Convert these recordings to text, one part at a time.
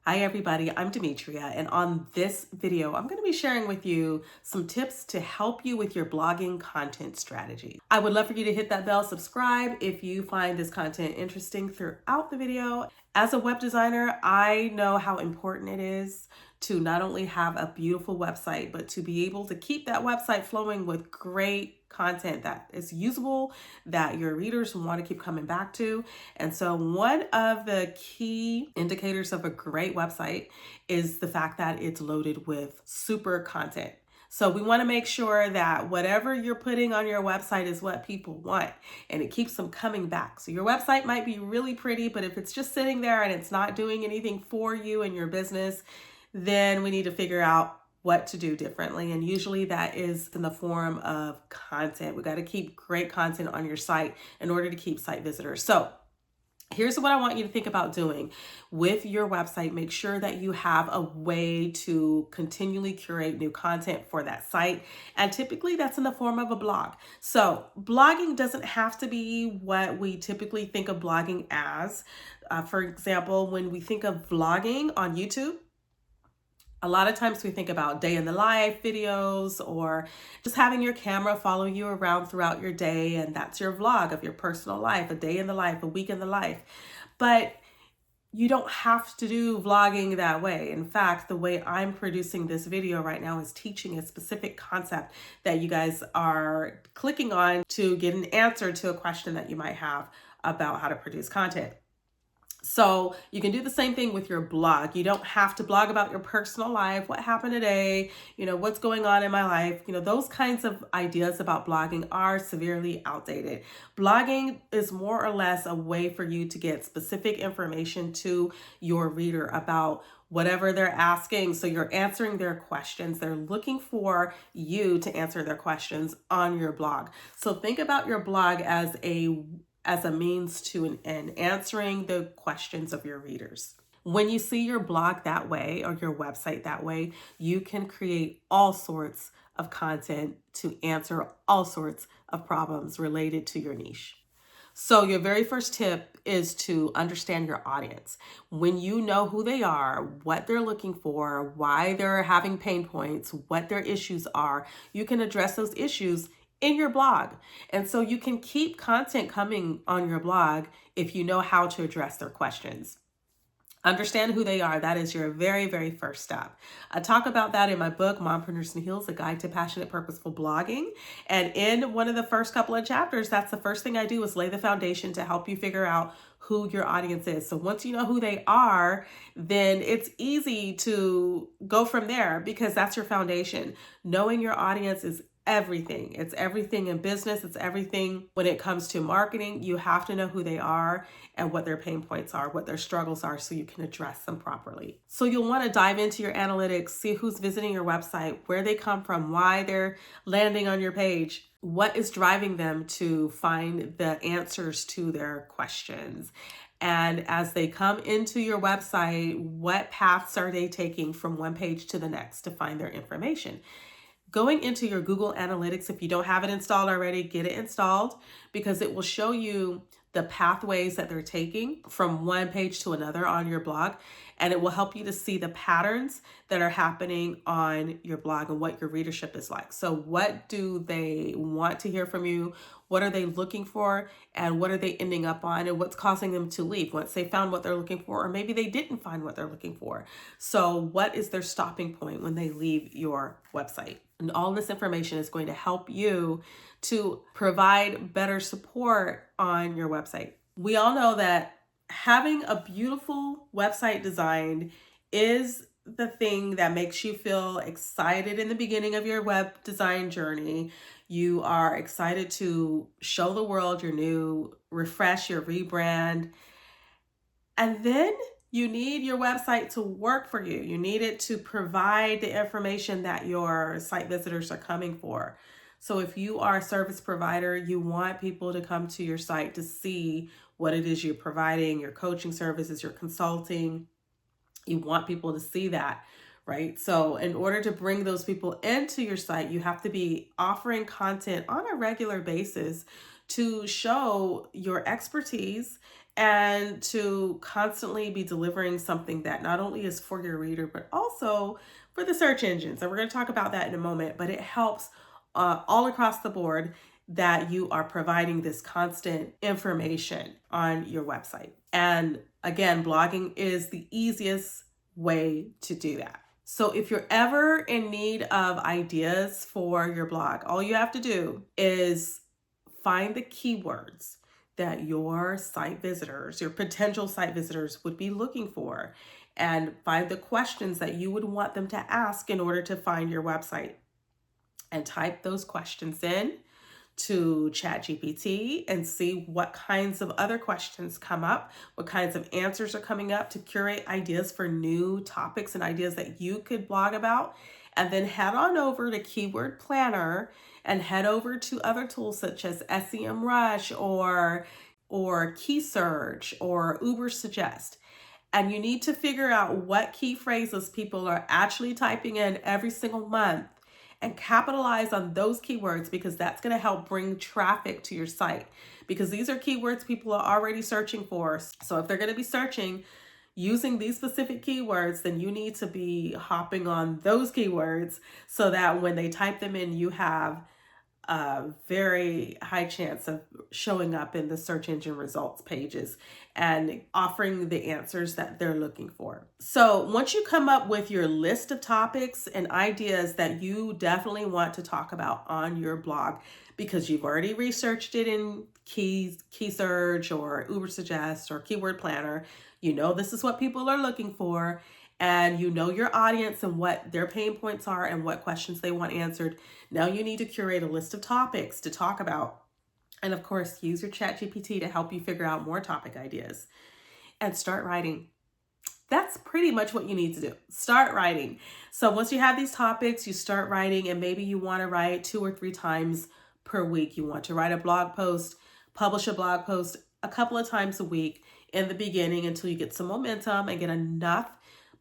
Hi everybody, I'm Demetria, and on this video, I'm going to be sharing with you some tips to help you with your blogging content strategy. I would love for you to hit that bell, subscribe if you find this content interesting throughout the video. As a web designer, I know how important it is to not only have a beautiful website, but to be able to keep that website flowing with great content that is usable, that your readers want to keep coming back to. And so one of the key indicators of a great website is the fact that it's loaded with super content. So we want to make sure that whatever you're putting on your website is what people want and it keeps them coming back. So your website might be really pretty, but if it's just sitting there and it's not doing anything for you and your business, then we need to figure out what to do differently. And usually that is in the form of content. We got to keep great content on your site in order to keep site visitors. So here's what I want you to think about doing with your website. Make sure that you have a way to continually curate new content for that site. And typically that's in the form of a blog. So blogging doesn't have to be what we typically think of blogging as. For example, when we think of vlogging on YouTube, a lot of times we think about day in the life videos or just having your camera follow you around throughout your day. And that's your vlog of your personal life, a day in the life, a week in the life. But you don't have to do vlogging that way. In fact, the way I'm producing this video right now is teaching a specific concept that you guys are clicking on to get an answer to a question that you might have about how to produce content. So you can do the same thing with your blog. You don't have to blog about your personal life, what happened today, what's going on in my life. Those kinds of ideas about blogging are severely outdated. Blogging is more or less a way for you to get specific information to your reader about whatever they're asking. So you're answering their questions. They're looking for you to answer their questions on your blog. So think about your blog as a means to an end, answering the questions of your readers. When you see your blog that way or your website that way, you can create all sorts of content to answer all sorts of problems related to your niche. So your very first tip is to understand your audience. When you know who they are, what they're looking for, why they're having pain points, what their issues are, you can address those issues in your blog. And so you can keep content coming on your blog if you know how to address their questions. Understand who they are. That is your very, very first step. I talk about that in my book, Mompreneurs and Heels, A Guide to Passionate, Purposeful Blogging. And in one of the first couple of chapters, that's the first thing I do is lay the foundation to help you figure out who your audience is. So once you know who they are, then it's easy to go from there because that's your foundation. Knowing your audience is everything. It's everything in business. It's everything when it comes to marketing. You have to know who they are and what their pain points are, what their struggles are, so you can address them properly. So you'll want to dive into your analytics, see who's visiting your website, where they come from, why they're landing on your page, what is driving them to find the answers to their questions. And as they come into your website, what paths are they taking from one page to the next to find their information? Going into your Google Analytics, if you don't have it installed already, get it installed because it will show you the pathways that they're taking from one page to another on your blog. And it will help you to see the patterns that are happening on your blog and what your readership is like. So what do they want to hear from you? What are they looking for? And what are they ending up on? And what's causing them to leave once they found what they're looking for? Or maybe they didn't find what they're looking for. So what is their stopping point when they leave your website? And all this information is going to help you to provide better support on your website. We all know that having a beautiful website designed is the thing that makes you feel excited in the beginning of your web design journey. You are excited to show the world your new refresh, your rebrand. And then you need your website to work for you. You need it to provide the information that your site visitors are coming for. So if you are a service provider, you want people to come to your site to see what it is you're providing, your coaching services, your consulting. You want people to see that, right? So in order to bring those people into your site, you have to be offering content on a regular basis to show your expertise and to constantly be delivering something that not only is for your reader, but also for the search engines. And we're going to talk about that in a moment, but it helps all across the board that you are providing this constant information on your website. And again, blogging is the easiest way to do that. So if you're ever in need of ideas for your blog, all you have to do is find the keywords that your site visitors, your potential site visitors would be looking for, and find the questions that you would want them to ask in order to find your website, and type those questions in to ChatGPT and see what kinds of other questions come up, what kinds of answers are coming up, to curate ideas for new topics and ideas that you could blog about. And then head on over to Keyword Planner and head over to other tools such as SEMrush or Key Search or Ubersuggest. And you need to figure out what key phrases people are actually typing in every single month and capitalize on those keywords, because that's going to help bring traffic to your site, because these are keywords people are already searching for. So if they're going to be searching using these specific keywords, then you need to be hopping on those keywords so that when they type them in, you have a very high chance of showing up in the search engine results pages and offering the answers that they're looking for. So once you come up with your list of topics and ideas that you definitely want to talk about on your blog, because you've already researched it in Key Search or Ubersuggest or Keyword Planner, you know this is what people are looking for, and you know your audience and what their pain points are and what questions they want answered. Now you need to curate a list of topics to talk about. And of course, use your ChatGPT to help you figure out more topic ideas and start writing. That's pretty much what you need to do. Start writing. So once you have these topics, you start writing, and maybe you want to write 2 or 3 times per week. You want to write a blog post, publish a blog post a couple of times a week in the beginning until you get some momentum and get enough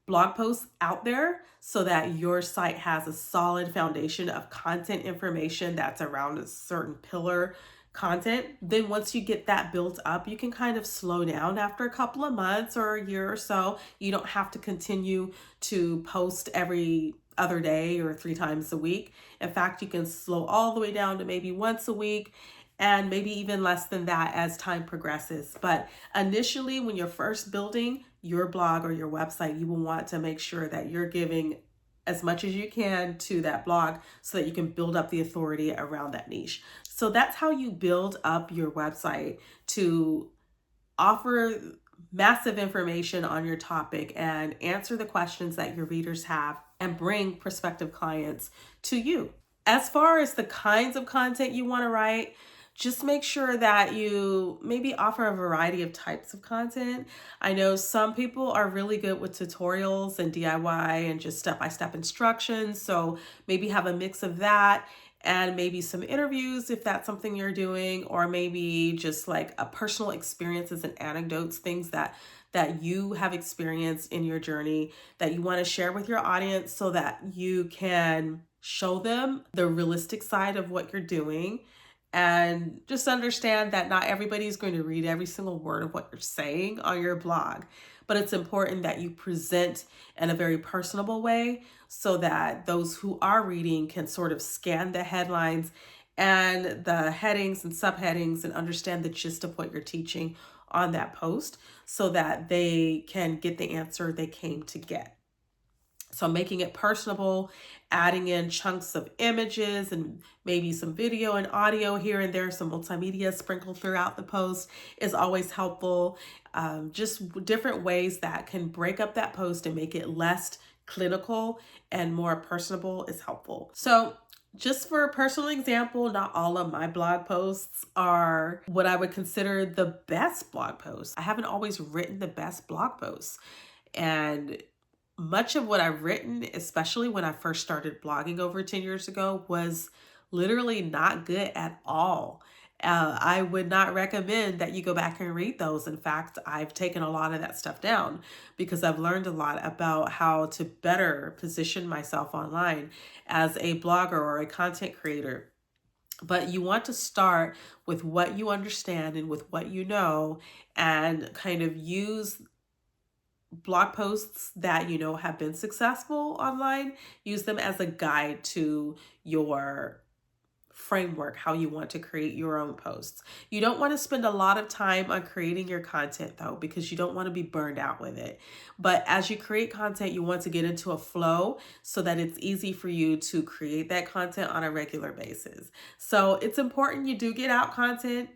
blog posts out there so that your site has a solid foundation of content information that's around a certain pillar content. Then once you get that built up, you can kind of slow down after a couple of months or a year or so. You don't have to continue to post every other day or 3 times a week. In fact, you can slow all the way down to maybe once a week, and maybe even less than that as time progresses. But initially, when you're first building your blog or your website, you will want to make sure that you're giving as much as you can to that blog so that you can build up the authority around that niche. So that's how you build up your website to offer massive information on your topic and answer the questions that your readers have and bring prospective clients to you. As far as the kinds of content you want to write, just make sure that you maybe offer a variety of types of content. I know some people are really good with tutorials and DIY and just step-by-step instructions. So maybe have a mix of that, and maybe some interviews if that's something you're doing, or maybe just like a personal experiences and anecdotes, things that you have experienced in your journey that you want to share with your audience so that you can show them the realistic side of what you're doing. And just understand that not everybody is going to read every single word of what you're saying on your blog, but it's important that you present in a very personable way so that those who are reading can sort of scan the headlines and the headings and subheadings and understand the gist of what you're teaching on that post so that they can get the answer they came to get. So making it personable, adding in chunks of images and maybe some video and audio here and there, some multimedia sprinkled throughout the post is always helpful. Just different ways that can break up that post and make it less clinical and more personable is helpful. So just for a personal example, not all of my blog posts are what I would consider the best blog posts. I haven't always written the best blog posts. And much of what I've written, especially when I first started blogging over 10 years ago, was literally not good at all. I would not recommend that you go back and read those. In fact, I've taken a lot of that stuff down because I've learned a lot about how to better position myself online as a blogger or a content creator. But you want to start with what you understand and with what you know, and kind of use blog posts that you know have been successful online, use them as a guide to your framework, how you want to create your own posts. You don't want to spend a lot of time on creating your content though, because you don't want to be burned out with it. But as you create content, you want to get into a flow so that it's easy for you to create that content on a regular basis. So it's important you do get out content.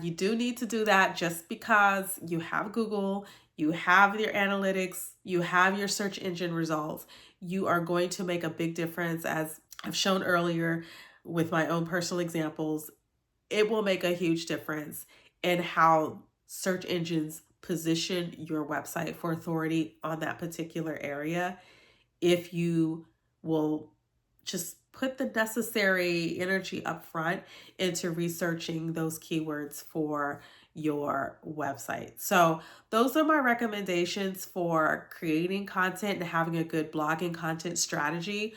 You do need to do that just because you have Google, you have your analytics, you have your search engine results. You are going to make a big difference, as I've shown earlier with my own personal examples. It will make a huge difference in how search engines position your website for authority on that particular area if you will just put the necessary energy up front into researching those keywords for your website. So those are my recommendations for creating content and having a good blogging content strategy.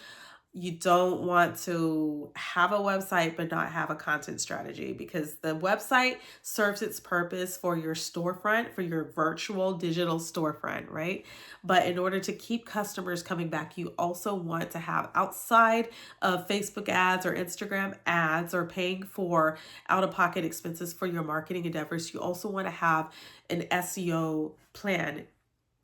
You don't want to have a website but not have a content strategy, because the website serves its purpose for your storefront, for your virtual digital storefront, right? But in order to keep customers coming back, you also want to have, outside of Facebook ads or Instagram ads or paying for out-of-pocket expenses for your marketing endeavors, you also want to have an SEO plan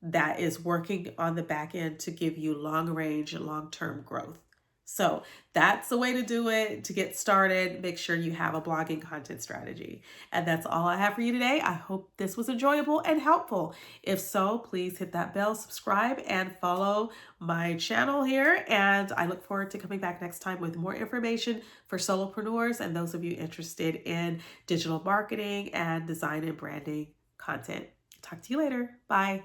that is working on the back end to give you long range and long-term growth. So that's the way to do it. To get started, make sure you have a blogging content strategy. And that's all I have for you today. I hope this was enjoyable and helpful. If so, please hit that bell, subscribe, and follow my channel here. And I look forward to coming back next time with more information for solopreneurs and those of you interested in digital marketing and design and branding content. Talk to you later. Bye.